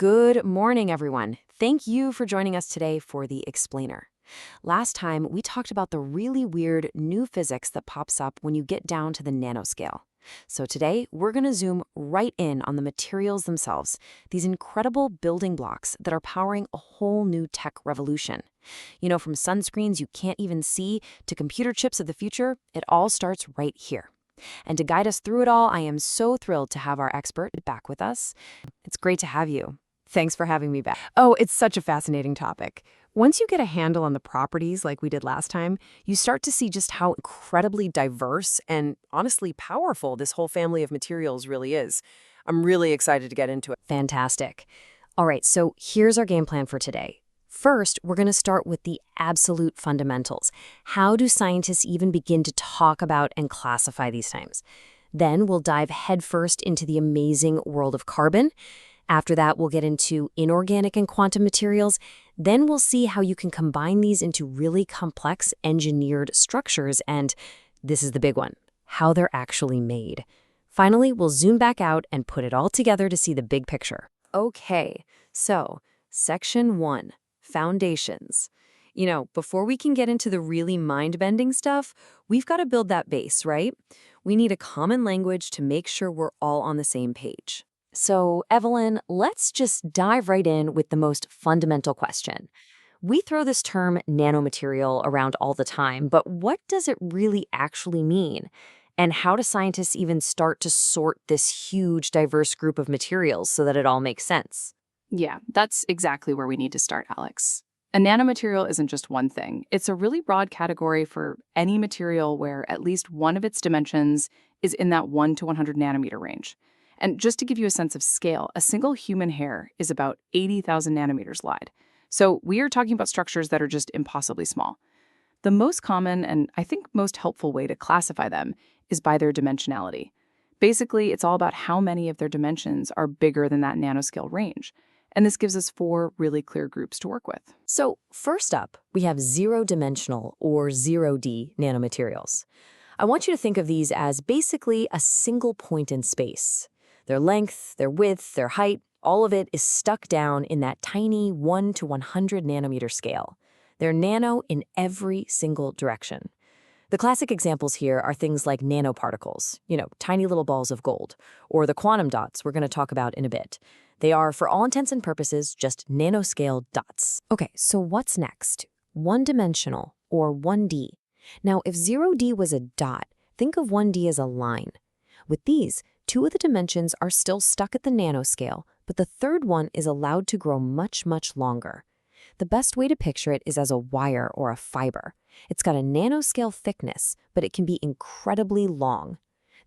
Good morning, everyone. Thank you for joining us today for the Explainer. Last time, we talked about the really weird new physics that pops up when you get down to the nanoscale. So today, we're going to zoom right in on the materials themselves, these incredible building blocks that are powering a whole new tech revolution. You know, from sunscreens you can't even see to computer chips of the future, it all starts right here. And to guide us through it all, I am so thrilled to have our expert back with us. It's great to have you. Thanks for having me back. Oh, it's such a fascinating topic. Once you get a handle on the properties like we did last time, you start to see just how incredibly diverse and honestly powerful this whole family of materials really is. I'm really excited to get into it. Fantastic. All right, so here's our game plan for today. First, we're going to start with the absolute fundamentals. How do scientists even begin to talk about and classify these things? Then we'll dive headfirst into the amazing world of carbon. After that, we'll get into inorganic and quantum materials. Then we'll see how you can combine these into really complex engineered structures, and this is the big one, how they're actually made. Finally, we'll zoom back out and put it all together to see the big picture. Okay, so Section 1, Foundations. You know, before we can get into the really mind-bending stuff, we've got to build that base, right? We need a common language to make sure we're all on the same page. So, Evelyn, let's just dive right in with the most fundamental question. We throw this term nanomaterial around all the time, but what does it really actually mean? And how do scientists even start to sort this huge, diverse group of materials so that it all makes sense? Yeah, that's exactly where we need to start, Alex. A nanomaterial isn't just one thing. It's a really broad category for any material where at least one of its dimensions is in that 1 to 100 nanometer range. And just to give you a sense of scale, a single human hair is about 80,000 nanometers wide. So we are talking about structures that are just impossibly small. The most common and I think most helpful way to classify them is by their dimensionality. Basically, it's all about how many of their dimensions are bigger than that nanoscale range. And this gives us 4 really clear groups to work with. So first up, we have zero-dimensional or 0D nanomaterials. I want you to think of these as basically a single point in space. Their length, their width, their height, all of it is stuck down in that tiny 1 to 100 nanometer scale. They're nano in every single direction. The classic examples here are things like nanoparticles, tiny little balls of gold, or the quantum dots we're going to talk about in a bit. They are, for all intents and purposes, just nanoscale dots. Okay, so what's next? One-dimensional, or 1D. Now, if 0D was a dot, think of 1D as a line. With these, 2 of the dimensions are still stuck at the nanoscale, but the third one is allowed to grow much, much longer. The best way to picture it is as a wire or a fiber. It's got a nanoscale thickness, but it can be incredibly long.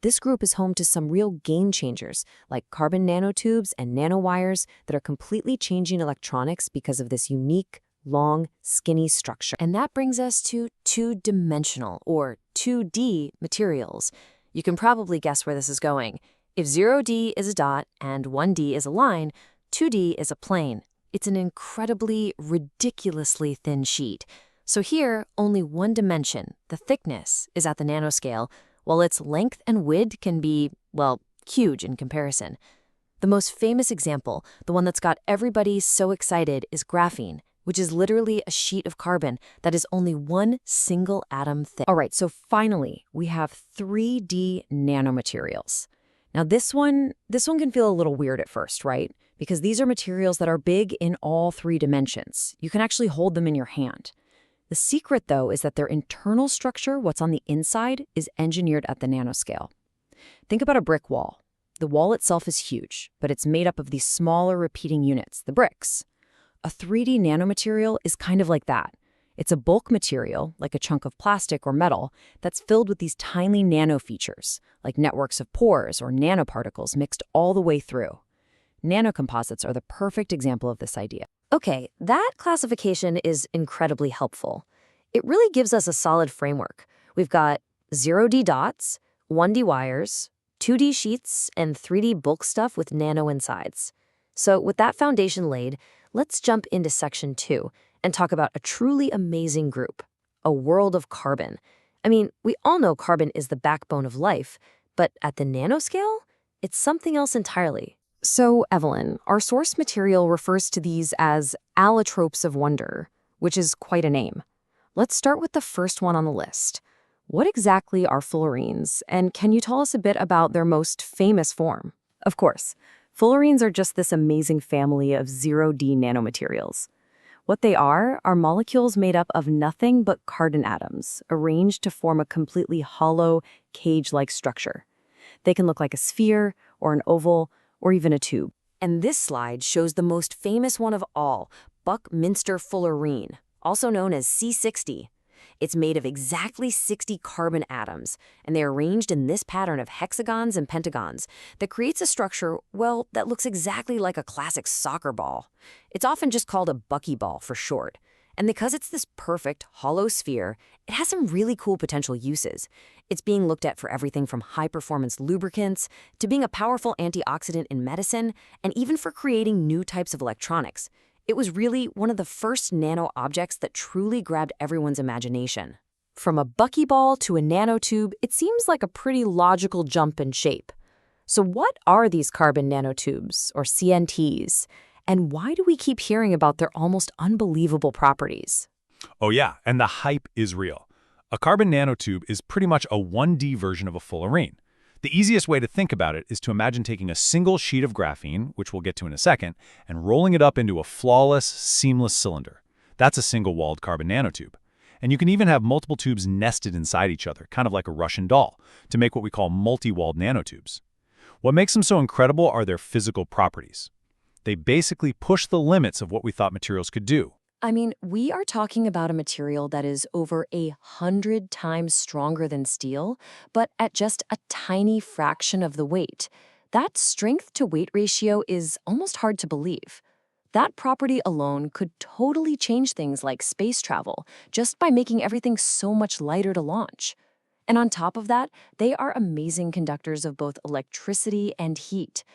This group is home to some real game changers, like carbon nanotubes and nanowires that are completely changing electronics because of this unique, long, skinny structure. And that brings us to two-dimensional, or 2D, materials. You can probably guess where this is going. If 0D is a dot and 1D is a line, 2D is a plane. It's an incredibly, ridiculously thin sheet. So here, only one dimension, the thickness, is at the nanoscale, while its length and width can be, well, huge in comparison. The most famous example, the one that's got everybody so excited, is graphene, which is literally a sheet of carbon that is only one single atom thick. All right, so finally, we have 3D nanomaterials. Now this one can feel a little weird at first, right? Because these are materials that are big in all 3 dimensions. You can actually hold them in your hand. The secret, though, is that their internal structure, what's on the inside, is engineered at the nanoscale. Think about a brick wall. The wall itself is huge, but it's made up of these smaller repeating units, the bricks. A 3D nanomaterial is kind of like that. It's a bulk material, like a chunk of plastic or metal, that's filled with these tiny nanofeatures, like networks of pores or nanoparticles mixed all the way through. Nanocomposites are the perfect example of this idea. Okay, that classification is incredibly helpful. It really gives us a solid framework. We've got 0D dots, 1D wires, 2D sheets, and 3D bulk stuff with nano insides. So with that foundation laid, let's jump into Section 2 and talk about a truly amazing group, a world of carbon. I mean, we all know carbon is the backbone of life, but at the nanoscale, it's something else entirely. So, Evelyn, our source material refers to these as allotropes of wonder, which is quite a name. Let's start with the first one on the list. What exactly are fullerenes, and can you tell us a bit about their most famous form? Of course, fullerenes are just this amazing family of 0D nanomaterials. What they are molecules made up of nothing but carbon atoms, arranged to form a completely hollow, cage-like structure. They can look like a sphere, or an oval, or even a tube. And this slide shows the most famous one of all, Buckminster fullerene, also known as C60. It's made of exactly 60 carbon atoms, and they're arranged in this pattern of hexagons and pentagons that creates a structure, well, that looks exactly like a classic soccer ball. It's often just called a buckyball for short. And because it's this perfect, hollow sphere, it has some really cool potential uses. It's being looked at for everything from high-performance lubricants to being a powerful antioxidant in medicine, and even for creating new types of electronics. It was really one of the first nano-objects that truly grabbed everyone's imagination. From a buckyball to a nanotube, it seems like a pretty logical jump in shape. So what are these carbon nanotubes, or CNTs? And why do we keep hearing about their almost unbelievable properties? Oh yeah, and the hype is real. A carbon nanotube is pretty much a 1D version of a fullerene. The easiest way to think about it is to imagine taking a single sheet of graphene, which we'll get to in a second, and rolling it up into a flawless, seamless cylinder. That's a single-walled carbon nanotube. And you can even have multiple tubes nested inside each other, kind of like a Russian doll, to make what we call multi-walled nanotubes. What makes them so incredible are their physical properties. They basically push the limits of what we thought materials could do. I mean, we are talking about a material that is over 100 times stronger than steel, but at just a tiny fraction of the weight. That strength-to-weight ratio is almost hard to believe. That property alone could totally change things like space travel, just by making everything so much lighter to launch. And on top of that, they are amazing conductors of both electricity and heat.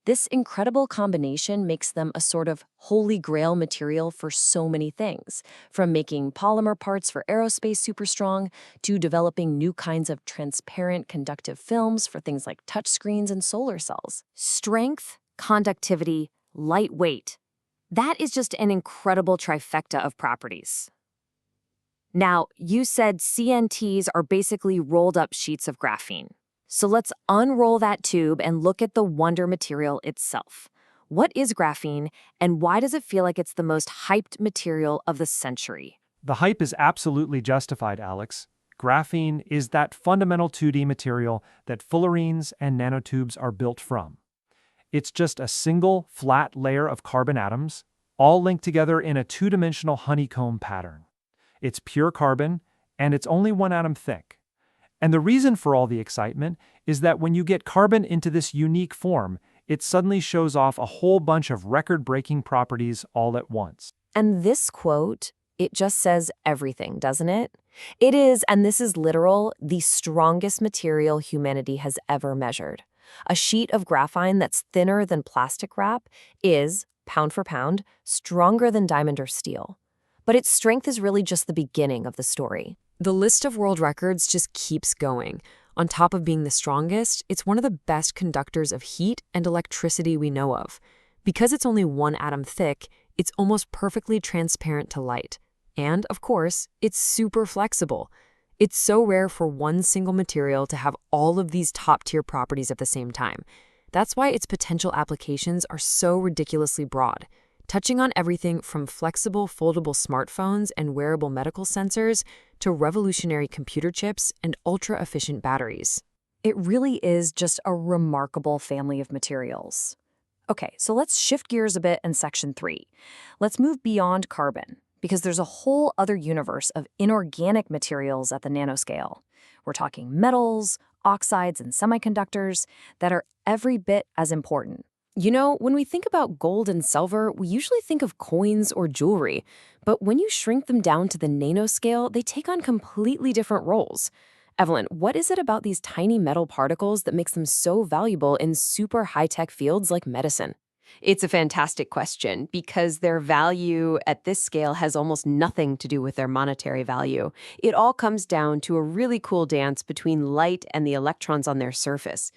This incredible combination makes them a sort of holy grail material for so many things, from making polymer parts for aerospace super strong to developing new kinds of transparent conductive films for things like touchscreens and solar cells. Strength, conductivity, lightweight. That is just an incredible trifecta of properties. Now, you said CNTs are basically rolled up sheets of graphene. So let's unroll that tube and look at the wonder material itself. What is graphene, and why does it feel like it's the most hyped material of the century? The hype is absolutely justified, Alex. Graphene is that fundamental 2D material that fullerenes and nanotubes are built from. It's just a single, flat layer of carbon atoms, all linked together in a two-dimensional honeycomb pattern. It's pure carbon, and it's only one atom thick. And the reason for all the excitement is that when you get carbon into this unique form, it suddenly shows off a whole bunch of record-breaking properties all at once. And this quote, it just says everything, doesn't it? It is, and this is literal, the strongest material humanity has ever measured. A sheet of graphene that's thinner than plastic wrap is, pound for pound, stronger than diamond or steel. But its strength is really just the beginning of the story. The list of world records just keeps going. On top of being the strongest, it's one of the best conductors of heat and electricity we know of. Because it's only one atom thick, it's almost perfectly transparent to light. And, of course, it's super flexible. It's so rare for one single material to have all of these top-tier properties at the same time. That's why its potential applications are so ridiculously broad, touching on everything from flexible foldable smartphones and wearable medical sensors to revolutionary computer chips and ultra-efficient batteries. It really is just a remarkable family of materials. Okay, so let's shift gears a bit in section 3. Let's move beyond carbon, because there's a whole other universe of inorganic materials at the nanoscale. We're talking metals, oxides, and semiconductors that are every bit as important. You know, when we think about gold and silver, we usually think of coins or jewelry. But when you shrink them down to the nanoscale, they take on completely different roles. Evelyn, what is it about these tiny metal particles that makes them so valuable in super high-tech fields like medicine? It's a fantastic question because their value at this scale has almost nothing to do with their monetary value. It all comes down to a really cool dance between light and the electrons on their surface.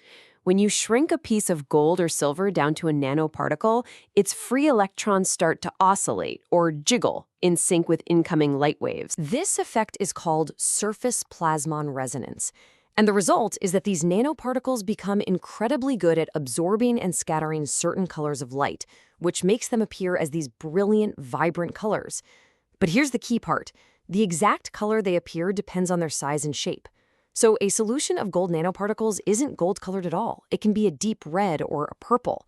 When you shrink a piece of gold or silver down to a nanoparticle, its free electrons start to oscillate or jiggle in sync with incoming light waves. This effect is called surface plasmon resonance. And the result is that these nanoparticles become incredibly good at absorbing and scattering certain colors of light, which makes them appear as these brilliant, vibrant colors. But here's the key part. The exact color they appear depends on their size and shape. So a solution of gold nanoparticles isn't gold-colored at all. It can be a deep red or a purple.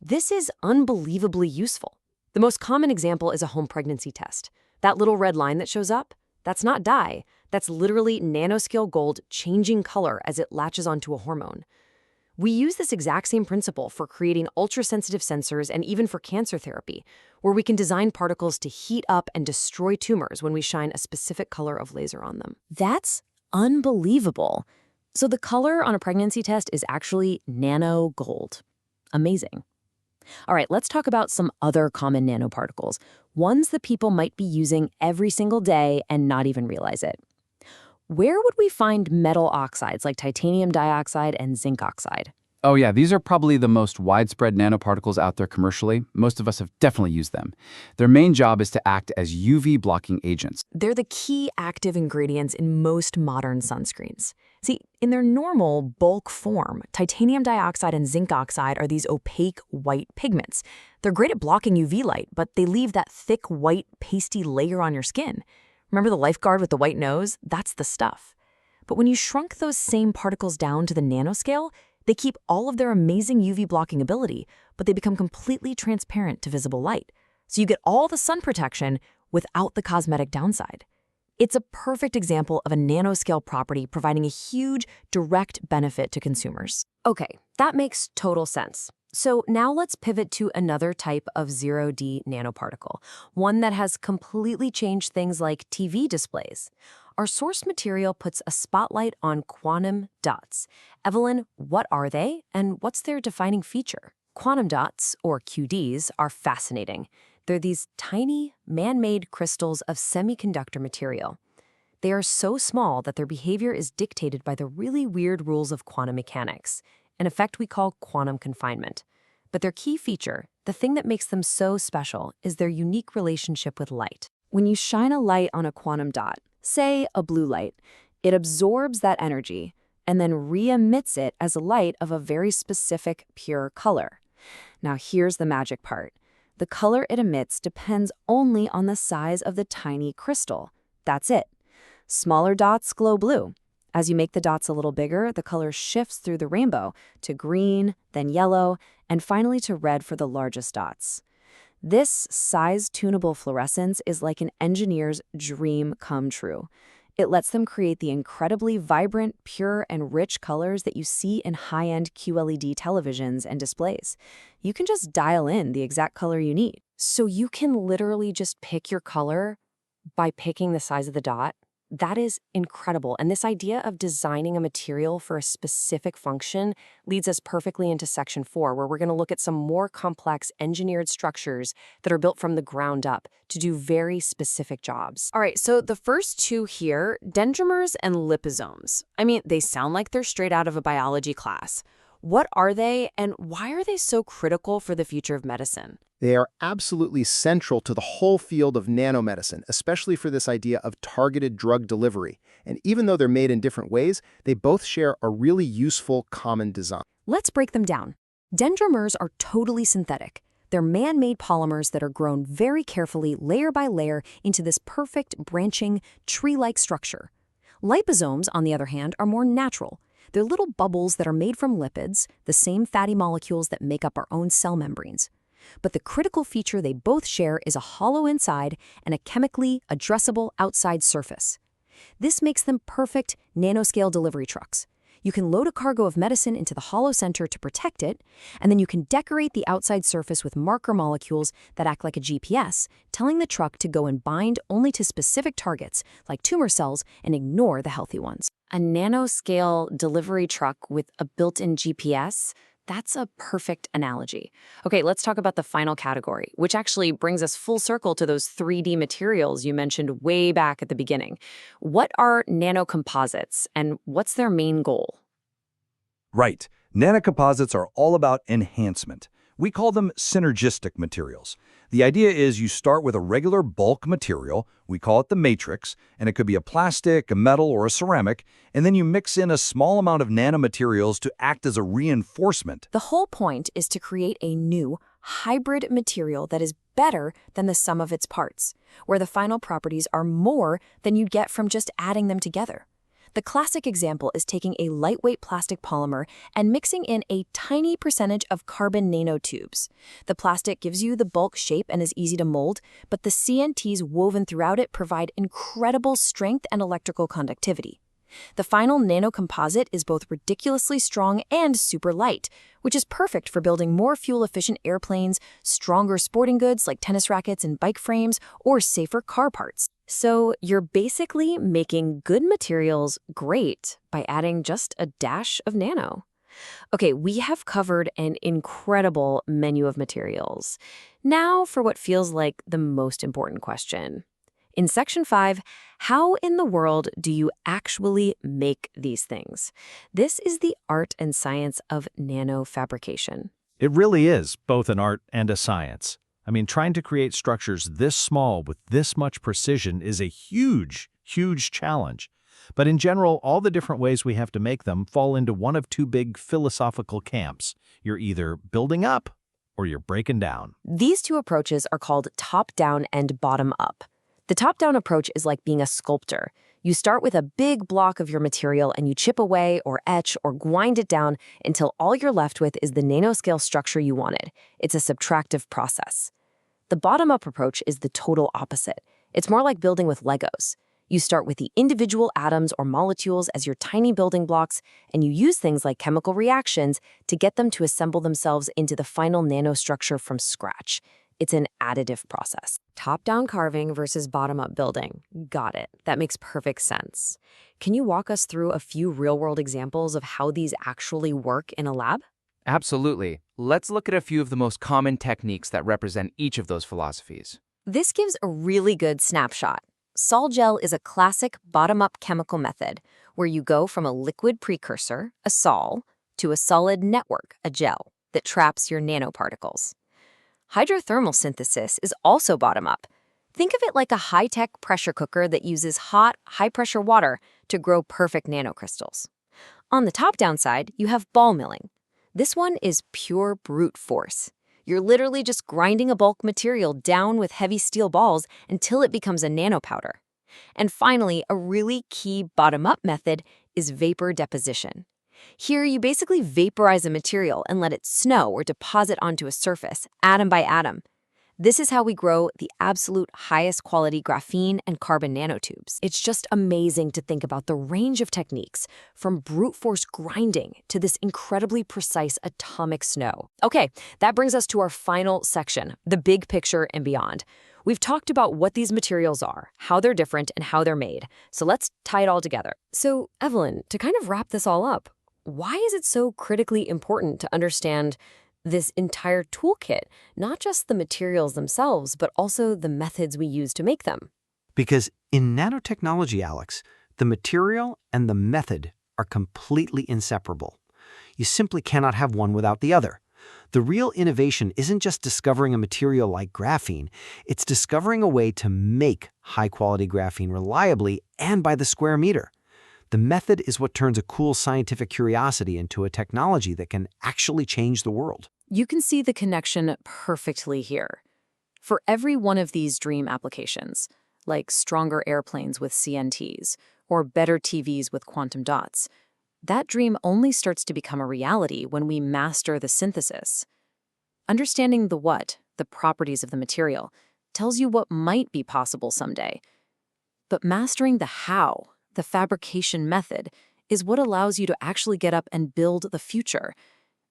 This is unbelievably useful. The most common example is a home pregnancy test. That little red line that shows up, that's not dye. That's literally nanoscale gold changing color as it latches onto a hormone. We use this exact same principle for creating ultra-sensitive sensors and even for cancer therapy, where we can design particles to heat up and destroy tumors when we shine a specific color of laser on them. That's unbelievable. So the color on a pregnancy test is actually nano gold. Amazing. All right, let's talk about some other common nanoparticles, ones that people might be using every single day and not even realize it. Where would we find metal oxides like titanium dioxide and zinc oxide? Oh yeah, these are probably the most widespread nanoparticles out there commercially. Most of us have definitely used them. Their main job is to act as UV blocking agents. They're the key active ingredients in most modern sunscreens. See, in their normal bulk form, titanium dioxide and zinc oxide are these opaque white pigments. They're great at blocking UV light, but they leave that thick white pasty layer on your skin. Remember the lifeguard with the white nose? That's the stuff. But when you shrunk those same particles down to the nanoscale, they keep all of their amazing UV blocking ability, but they become completely transparent to visible light. So you get all the sun protection without the cosmetic downside. It's a perfect example of a nanoscale property providing a huge direct benefit to consumers. Okay, that makes total sense. So now let's pivot to another type of 0D nanoparticle, one that has completely changed things like TV displays. Our source material puts a spotlight on quantum dots. Evelyn, what are they, and what's their defining feature? Quantum dots, or QDs, are fascinating. They're these tiny, man-made crystals of semiconductor material. They are so small that their behavior is dictated by the really weird rules of quantum mechanics, an effect we call quantum confinement. But their key feature, the thing that makes them so special, is their unique relationship with light. When you shine a light on a quantum dot, say a blue light, it absorbs that energy and then re-emits it as a light of a very specific pure color. Now here's the magic part. The color it emits depends only on the size of the tiny crystal. That's it. Smaller dots glow blue. As you make the dots a little bigger, the color shifts through the rainbow to green, then yellow, and finally to red for the largest dots. This size-tunable fluorescence is like an engineer's dream come true. It lets them create the incredibly vibrant, pure, and rich colors that you see in high-end QLED televisions and displays. You can just dial in the exact color you need. So you can literally just pick your color by picking the size of the dot. That is incredible. And this idea of designing a material for a specific function leads us perfectly into Section 4, where we're going to look at some more complex engineered structures that are built from the ground up to do very specific jobs. All right, so the first two here, Dendrimers and liposomes. I mean, they sound like they're straight out of a biology class. What are they, and why are they so critical for the future of medicine? They are absolutely central to the whole field of nanomedicine, especially for this idea of targeted drug delivery. And even though they're made in different ways, they both share a really useful common design. Let's break them down. Dendrimers are totally synthetic. They're man-made polymers that are grown very carefully, layer by layer, into this perfect, branching, tree-like structure. Liposomes, on the other hand, are more natural. They're little bubbles that are made from lipids, the same fatty molecules that make up our own cell membranes. But the critical feature they both share is a hollow inside and a chemically addressable outside surface. This makes them perfect nanoscale delivery trucks. You can load a cargo of medicine into the hollow center to protect it, and then you can decorate the outside surface with marker molecules that act like a GPS, telling the truck to go and bind only to specific targets, like tumor cells, and ignore the healthy ones. A nanoscale delivery truck with a built-in GPS? That's a perfect analogy. Okay, let's talk about the final category, which actually brings us full circle to those 3D materials you mentioned way back at the beginning. What are nanocomposites, and what's their main goal? Right. Nanocomposites are all about enhancement. We call them synergistic materials. The idea is you start with a regular bulk material, we call it the matrix, and it could be a plastic, a metal, or a ceramic, and then you mix in a small amount of nanomaterials to act as a reinforcement. The whole point is to create a new, hybrid material that is better than the sum of its parts, where the final properties are more than you'd get from just adding them together. The classic example is taking a lightweight plastic polymer and mixing in a tiny percentage of carbon nanotubes. The plastic gives you the bulk shape and is easy to mold, but the CNTs woven throughout it provide incredible strength and electrical conductivity. The final nanocomposite is both ridiculously strong and super light, which is perfect for building more fuel-efficient airplanes, stronger sporting goods like tennis rackets and bike frames, or safer car parts. So you're basically making good materials great by adding just a dash of nano. Okay, we have covered an incredible menu of materials. Now for what feels like the most important question. In Section 5, how in the world do you actually make these things? This is the art and science of nanofabrication. It really is both an art and a science. I mean, trying to create structures this small with this much precision is a huge, huge challenge. But in general, all the different ways we have to make them fall into one of two big philosophical camps. You're either building up or you're breaking down. These two approaches are called top-down and bottom-up. The top-down approach is like being a sculptor. You start with a big block of your material and you chip away or etch or grind it down until all you're left with is the nanoscale structure you wanted. It's a subtractive process. The bottom-up approach is the total opposite. It's more like building with Legos. You start with the individual atoms or molecules as your tiny building blocks, and you use things like chemical reactions to get them to assemble themselves into the final nanostructure from scratch. It's an additive process. Top-down carving versus bottom-up building. Got it. That makes perfect sense. Can you walk us through a few real-world examples of how these actually work in a lab? Absolutely. Let's look at a few of the most common techniques that represent each of those philosophies. This gives a really good snapshot. Sol-gel is a classic bottom-up chemical method where you go from a liquid precursor, a sol, to a solid network, a gel, that traps your nanoparticles. Hydrothermal synthesis is also bottom-up. Think of it like a high-tech pressure cooker that uses hot, high-pressure water to grow perfect nanocrystals. On the top-down side, you have ball milling. This one is pure brute force. You're literally just grinding a bulk material down with heavy steel balls until it becomes a nanopowder. And finally, a really key bottom-up method is vapor deposition. Here, you basically vaporize a material and let it snow or deposit onto a surface, atom by atom. This is how we grow the absolute highest quality graphene and carbon nanotubes. It's just amazing to think about the range of techniques, from brute force grinding to this incredibly precise atomic snow. Okay, that brings us to our final section, the big picture and beyond. We've talked about what these materials are, how they're different, and how they're made. So let's tie it all together. So, Evelyn, to kind of wrap this all up, why is it so critically important to understand this entire toolkit, not just the materials themselves, but also the methods we use to make them? Because in nanotechnology, Alex, the material and the method are completely inseparable. You simply cannot have one without the other. The real innovation isn't just discovering a material like graphene, it's discovering a way to make high-quality graphene reliably and by the square meter. The method is what turns a cool scientific curiosity into a technology that can actually change the world. You can see the connection perfectly here. For every one of these dream applications, like stronger airplanes with CNTs or better TVs with quantum dots, that dream only starts to become a reality when we master the synthesis. Understanding the what, the properties of the material, tells you what might be possible someday. But mastering the how, the fabrication method, is what allows you to actually get up and build the future.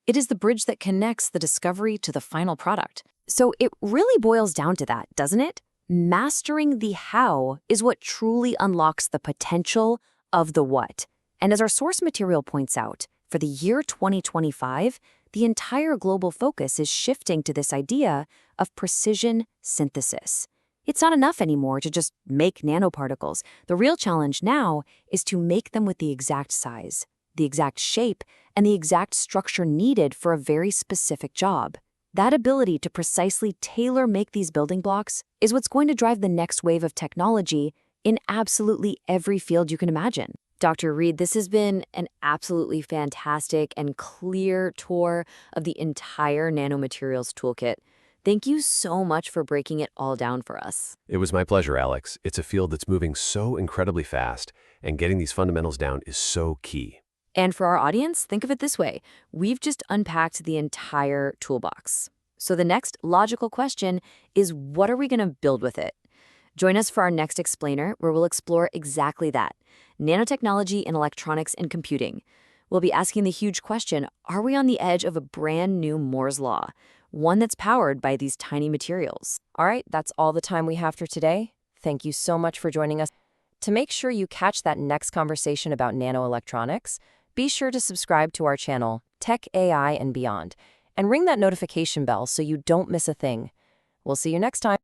It is the bridge that connects the discovery to the final product. So it really boils down to that, doesn't it? Mastering the how is what truly unlocks the potential of the what. And as our source material points out, for the year 2025, the entire global focus is shifting to this idea of precision synthesis. It's not enough anymore to just make nanoparticles. The real challenge now is to make them with the exact size, the exact shape, and the exact structure needed for a very specific job. That ability to precisely tailor-make these building blocks is what's going to drive the next wave of technology in absolutely every field you can imagine. Dr. Reed, this has been an absolutely fantastic and clear tour of the entire nanomaterials toolkit. Thank you so much for breaking it all down for us. It was my pleasure, Alex. It's a field that's moving so incredibly fast, and getting these fundamentals down is so key. And for our audience, think of it this way. We've just unpacked the entire toolbox. So the next logical question is, what are we going to build with it? Join us for our next explainer, where we'll explore exactly that: nanotechnology in electronics and computing. We'll be asking the huge question, are we on the edge of a brand new Moore's Law, one that's powered by these tiny materials? All right, that's all the time we have for today. Thank you so much for joining us. To make sure you catch that next conversation about nanoelectronics, be sure to subscribe to our channel, Tech, AI, and Beyond, and ring that notification bell so you don't miss a thing. We'll see you next time.